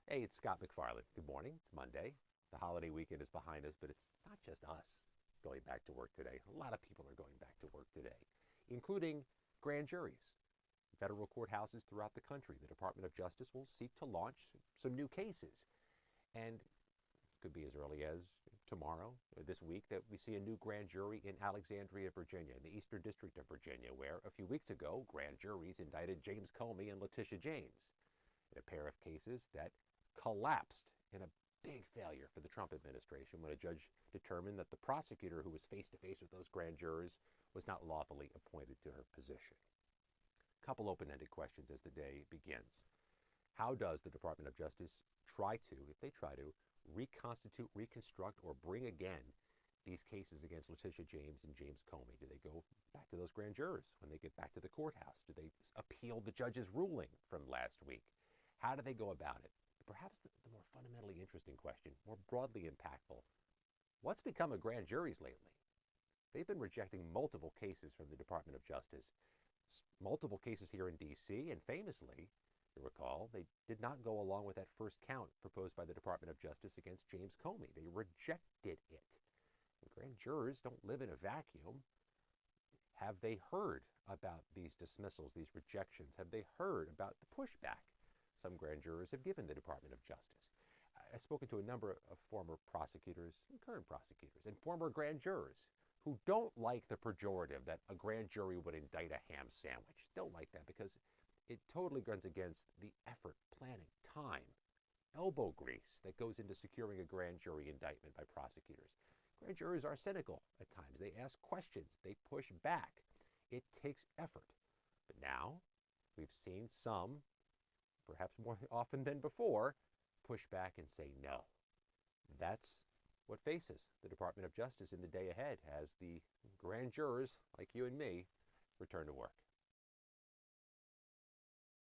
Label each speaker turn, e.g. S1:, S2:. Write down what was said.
S1: Hey, it's Scott McFarland. Good morning. It's Monday. The holiday weekend is behind us, but it's not just us going back to work today. A lot of people are going back to work today, including grand juries. Federal courthouses throughout the country. The Department of Justice will seek to launch some new cases. And it could be as early as tomorrow, this week, that we see a new grand jury in Alexandria, Virginia, in the Eastern District of Virginia, where a few weeks ago, grand juries indicted James Comey and Letitia James in a pair of cases that collapsed in a big failure for the Trump administration when a judge determined that the prosecutor who was face to face with those grand jurors was not lawfully appointed to her position. A couple open ended questions as the day begins. How does the Department of Justice try to, if they try to, reconstitute, reconstruct, or bring again these cases against Letitia James and James Comey? Do they go back to those grand jurors when they get back to the courthouse? Do they appeal the judge's ruling from last week? How do they go about it? Perhaps the more fundamentally interesting question, more broadly impactful, what's become of grand juries lately? They've been rejecting multiple cases from the Department of Justice, multiple cases here in D.C., and famously, you recall, they did not go along with that first count proposed by the Department of Justice against James Comey. They rejected it. And grand jurors don't live in a vacuum. Have they heard about these dismissals, these rejections? Have they heard about the pushback some grand jurors have given the Department of Justice? I've spoken to a number of former prosecutors, and current prosecutors, and former grand jurors who don't like the pejorative that a grand jury would indict a ham sandwich. Don't like that because it totally runs against the effort, planning, time, elbow grease that goes into securing a grand jury indictment by prosecutors. Grand jurors are cynical at times. They ask questions, they push back. It takes effort. But now we've seen some, perhaps more often than before, push back and say no. That's what faces the Department of Justice in the day ahead as the grand jurors, like you and me, return to work.